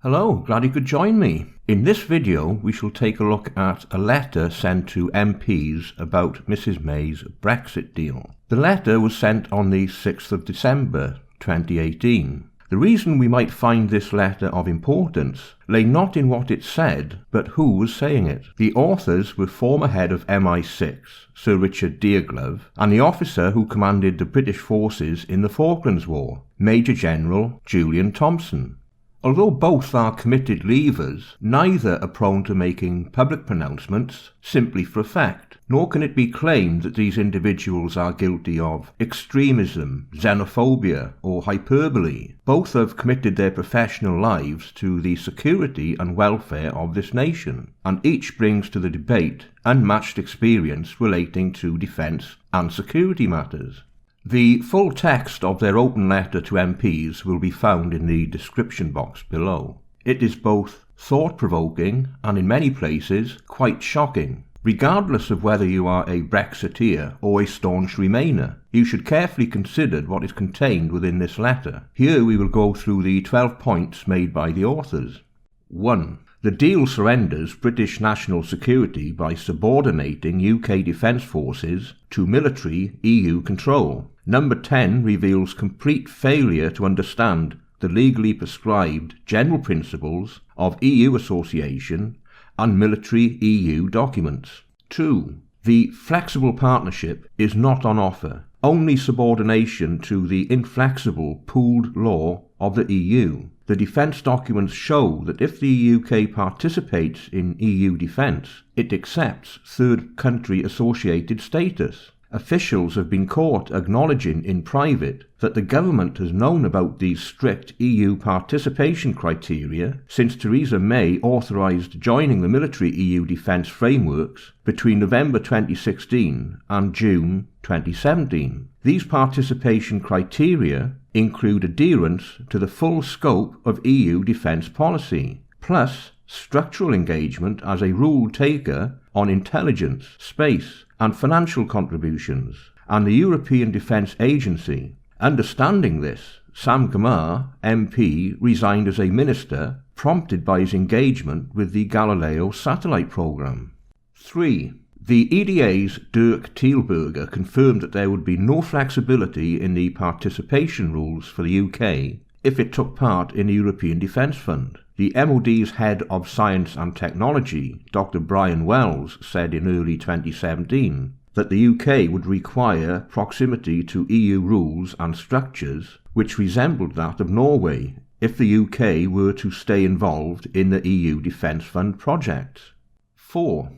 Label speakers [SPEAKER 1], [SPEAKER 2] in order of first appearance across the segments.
[SPEAKER 1] Hello, glad you could join me. In this video we shall take a look at a letter sent to MPs about Mrs May's Brexit deal. The letter was sent on the 6th of December 2018. The reason we might find this letter of importance lay not in what it said, but who was saying it. The authors were former head of MI6, Sir Richard Dearlove, and the officer who commanded the British forces in the Falklands War, Maj-Gen Julian Thompson. Although both are committed leavers, neither are prone to making public pronouncements simply for effect, nor can it be claimed that these individuals are guilty of extremism, xenophobia, or hyperbole. Both have committed their professional lives to the security and welfare of this nation, and each brings to the debate unmatched experience relating to defence and security matters. The full text of their open letter to MPs will be found in the description box below. It is both thought-provoking and in many places quite shocking. Regardless of whether you are a Brexiteer or a staunch Remainer, you should carefully consider what is contained within this letter. Here we will go through the 12 points made by the authors. 1. The deal surrenders British national security by subordinating UK defence forces to military EU control. Number 10 reveals complete failure to understand the legally prescribed general principles of EU association and military EU documents. 2. The flexible partnership is not on offer, only subordination to the inflexible pooled law of the EU. The defence documents show that if the UK participates in EU defence, it accepts third country associated status. Officials have been caught acknowledging in private that the government has known about these strict EU participation criteria since Theresa May authorised joining the military EU defence frameworks between November 2016 and June 2017. These participation criteria include adherence to the full scope of EU defence policy, plus structural engagement as a rule taker on intelligence, space and financial contributions, and the European Defence Agency. Understanding this, Sam Gamar, MP, resigned as a minister, prompted by his engagement with the Galileo satellite programme. 3. The EDA's Dirk Thielberger confirmed that there would be no flexibility in the participation rules for the UK if it took part in the European Defence Fund. The MOD's head of science and technology, Dr. Brian Wells, said in early 2017 that the UK would require proximity to EU rules and structures which resembled that of Norway if the UK were to stay involved in the EU Defence Fund projects. 4.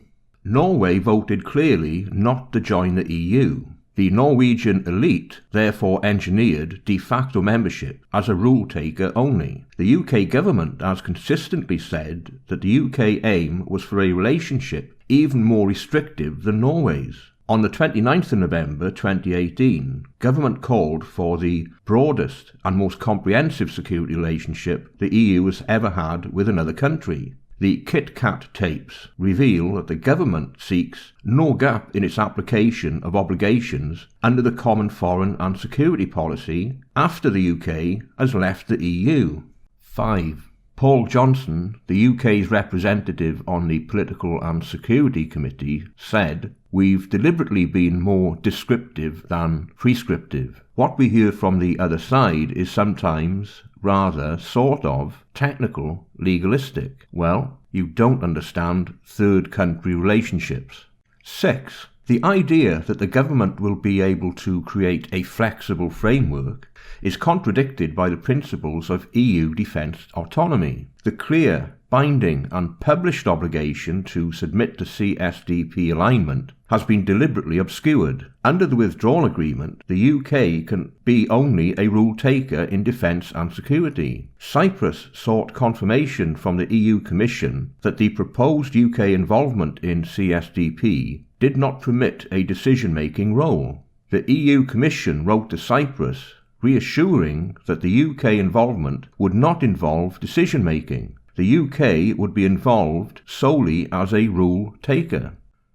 [SPEAKER 1] Norway voted clearly not to join the EU. The Norwegian elite therefore engineered de facto membership as a rule taker only. The UK government has consistently said that the UK aim was for a relationship even more restrictive than Norway's. On the 29th of November 2018, government called for the broadest and most comprehensive security relationship the EU has ever had with another country. The Kit Kat tapes reveal that the government seeks no gap in its application of obligations under the Common Foreign and Security Policy after the UK has left the EU. 5. Paul Johnson, the UK's representative on the Political and Security Committee, said, "We've deliberately been more descriptive than prescriptive. What we hear from the other side is sometimes rather, sort of, technical, legalistic. Well, you don't understand third country relationships." 6. The idea that the government will be able to create a flexible framework is contradicted by the principles of EU defence autonomy. The clear, binding and published obligation to submit to CSDP alignment has been deliberately obscured. Under the withdrawal agreement, the UK can be only a rule taker in defence and security. Cyprus sought confirmation from the EU Commission that the proposed UK involvement in CSDP did not permit a decision-making role. The EU Commission wrote to Cyprus reassuring that the UK involvement would not involve decision-making. The UK would be involved solely as a rule taker.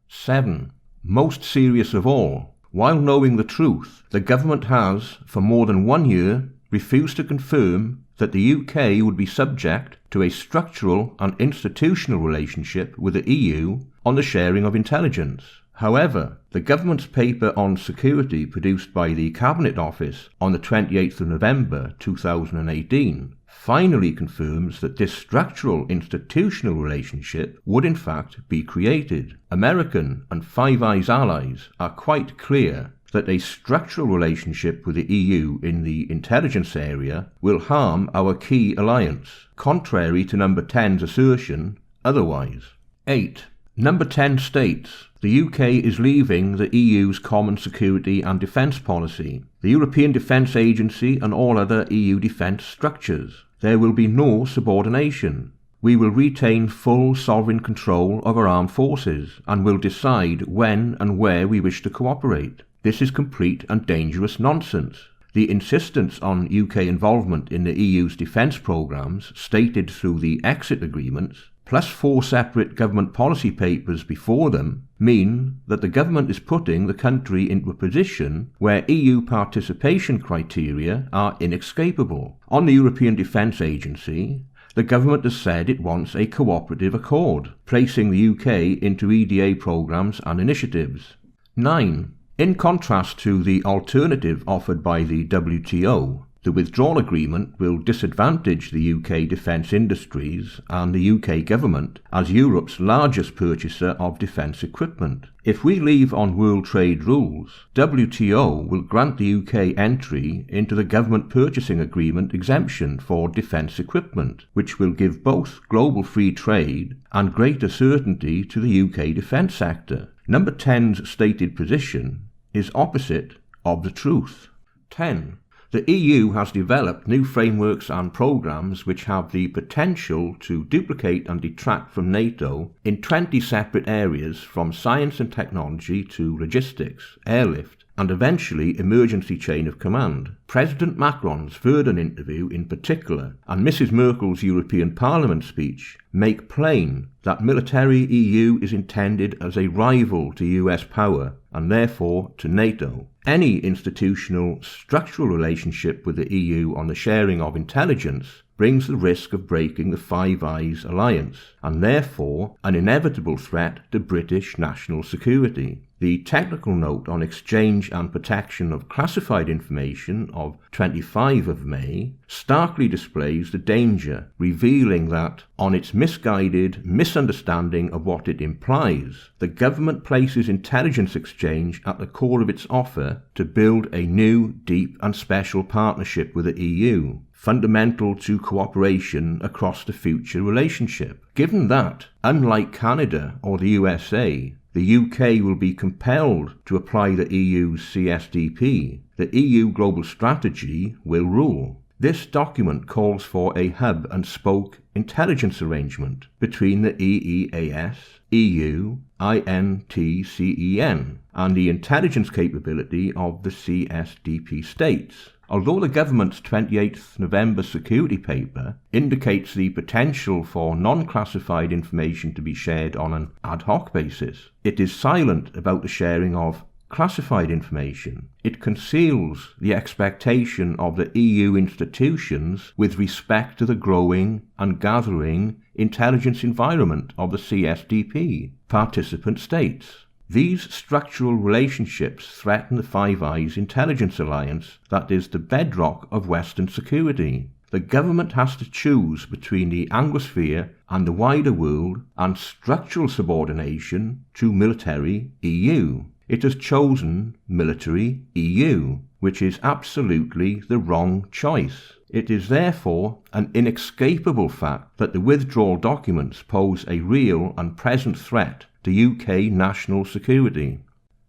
[SPEAKER 1] 7. Most serious of all, while knowing the truth, the government has, for more than 1 year, refused to confirm that the UK would be subject to a structural and institutional relationship with the EU on the sharing of intelligence. However, the government's paper on security produced by the Cabinet Office on the 28th of November 2018 finally confirms that this structural institutional relationship would in fact be created. American and Five Eyes allies are quite clear that a structural relationship with the EU in the intelligence area will harm our key alliance, contrary to Number 10's assertion otherwise. 8. Number 10 states, the UK is leaving the EU's common security and defence policy, the European Defence Agency and all other EU defence structures. There will be no subordination. We will retain full sovereign control of our armed forces and will decide when and where we wish to cooperate. This is complete and dangerous nonsense. The insistence on UK involvement in the EU's defence programmes, stated through the exit agreements, plus 4 separate government policy papers before them, mean that the government is putting the country into a position where EU participation criteria are inescapable. On the European Defence Agency, the government has said it wants a cooperative accord, placing the UK into EDA programmes and initiatives. 9. In contrast to the alternative offered by the WTO, the withdrawal agreement will disadvantage the UK defence industries and the UK government as Europe's largest purchaser of defence equipment. If we leave on world trade rules, WTO will grant the UK entry into the government purchasing agreement exemption for defence equipment, which will give both global free trade and greater certainty to the UK defence sector. Number 10's stated position is opposite of the truth. 10. The EU has developed new frameworks and programmes which have the potential to duplicate and detract from NATO in 20 separate areas, from science and technology to logistics, airlift, and eventually emergency chain of command. President Macron's Verdun interview in particular, and Mrs Merkel's European Parliament speech, make plain that military EU is intended as a rival to US power, and therefore to NATO. Any institutional, structural relationship with the EU on the sharing of intelligence brings the risk of breaking the Five Eyes alliance, and therefore an inevitable threat to British national security. The technical note on exchange and protection of classified information of 25 of May starkly displays the danger, revealing that, on its misguided misunderstanding of what it implies, the government places intelligence exchange at the core of its offer to build a new, deep and special partnership with the EU, fundamental to cooperation across the future relationship. Given that, unlike Canada or the USA, the UK will be compelled to apply the EU's CSDP, the EU global strategy will rule. This document calls for a hub-and-spoke intelligence arrangement between the EEAS, EU, INTCEN, and the intelligence capability of the CSDP states. Although the government's 28th November security paper indicates the potential for non-classified information to be shared on an ad hoc basis, it is silent about the sharing of classified information. It conceals the expectation of the EU institutions with respect to the growing and gathering intelligence environment of the CSDP participant states. These structural relationships threaten the Five Eyes intelligence alliance that is the bedrock of Western security. The government has to choose between the Anglosphere and the wider world and structural subordination to military EU. It has chosen military EU, which is absolutely the wrong choice. It is therefore an inescapable fact that the withdrawal documents pose a real and present threat to UK national security.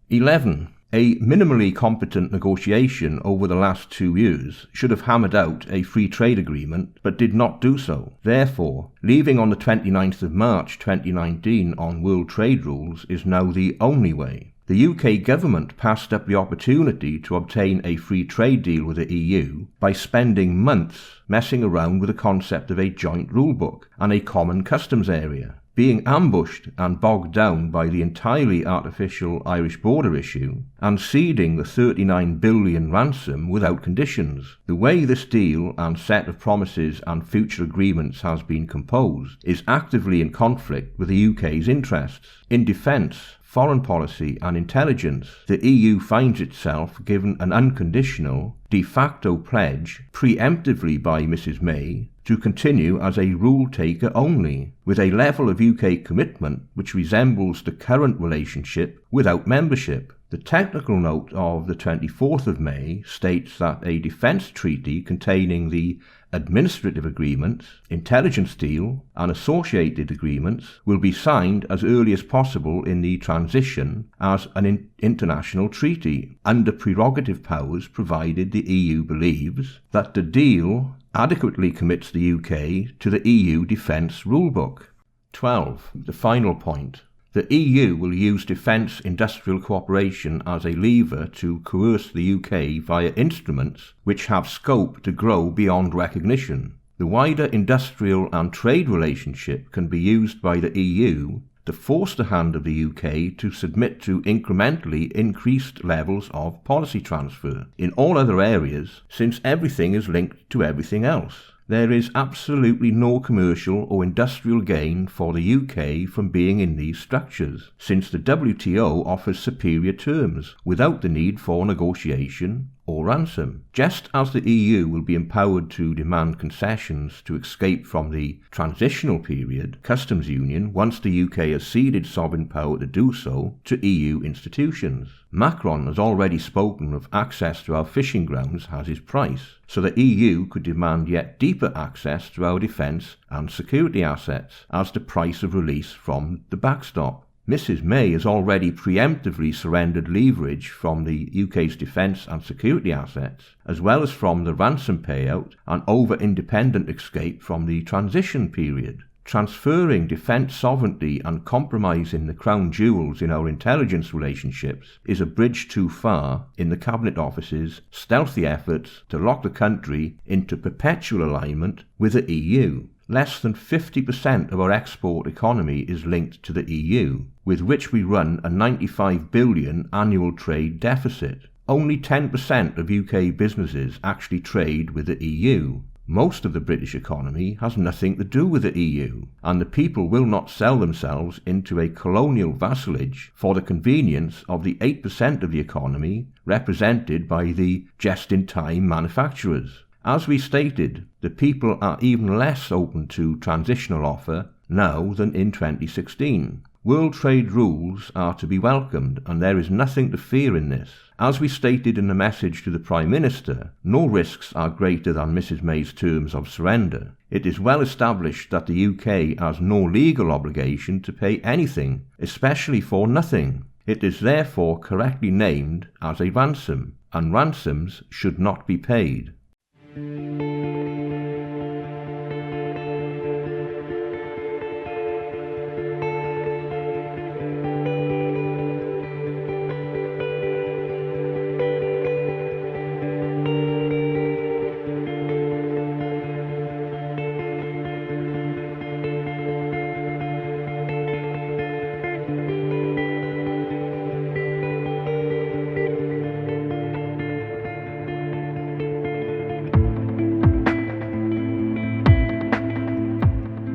[SPEAKER 1] 11. A minimally competent negotiation over the last 2 years should have hammered out a free trade agreement, but did not do so. Therefore, leaving on the 29th of March 2019 on world trade rules is now the only way. The UK government passed up the opportunity to obtain a free trade deal with the EU by spending months messing around with the concept of a joint rulebook and a common customs area. being ambushed and bogged down by the entirely artificial Irish border issue, and ceding the £39 billion ransom without conditions. The way this deal and set of promises and future agreements has been composed is actively in conflict with the UK's interests. In defence, foreign policy and intelligence, the EU finds itself given an unconditional, de facto pledge, preemptively by Mrs May, to continue as a rule-taker only, with a level of UK commitment which resembles the current relationship without membership. The technical note of the 24th of May states that a defence treaty containing the administrative agreements, intelligence deal and associated agreements will be signed as early as possible in the transition as an international treaty under prerogative powers, provided the EU believes that the deal adequately commits the UK to the EU defence rulebook. 12. The final point. The EU will use defence industrial cooperation as a lever to coerce the UK via instruments which have scope to grow beyond recognition. The wider industrial and trade relationship can be used by the EU to force the hand of the UK to submit to incrementally increased levels of policy transfer in all other areas, since everything is linked to everything else. There is absolutely no commercial or industrial gain for the UK from being in these structures, since the WTO offers superior terms without the need for negotiation or ransom. Just as the EU will be empowered to demand concessions to escape from the transitional period customs union once the UK has ceded sovereign power to do so to EU institutions. Macron has already spoken of access to our fishing grounds as his price, so the EU could demand yet deeper access to our defence and security assets as the price of release from the backstop. Mrs May has already preemptively surrendered leverage from the UK's defence and security assets, as well as from the ransom payout and over-independent escape from the transition period. Transferring defence sovereignty and compromising the crown jewels in our intelligence relationships is a bridge too far in the Cabinet Office's stealthy efforts to lock the country into perpetual alignment with the EU. Less than 50% of our export economy is linked to the EU, with which we run a £95 billion annual trade deficit. Only 10% of UK businesses actually trade with the EU. Most of the British economy has nothing to do with the EU, and the people will not sell themselves into a colonial vassalage for the convenience of the 8% of the economy represented by the just-in-time manufacturers. As we stated, the people are even less open to transitional offer now than in 2016. World trade rules are to be welcomed, and there is nothing to fear in this. As we stated in the message to the Prime Minister, no risks are greater than Mrs May's terms of surrender. It is well established that the UK has no legal obligation to pay anything, especially for nothing. It is therefore correctly named as a ransom, and ransoms should not be paid.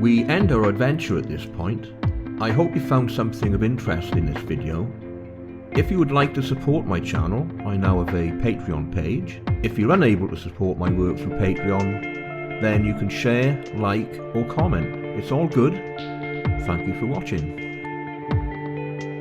[SPEAKER 1] We end our adventure at this point. I hope you found something of interest in this video. If you would like to support my channel, I now have a Patreon page. If you're unable to support my work through Patreon, then you can share, like or comment. It's all good. Thank you for watching.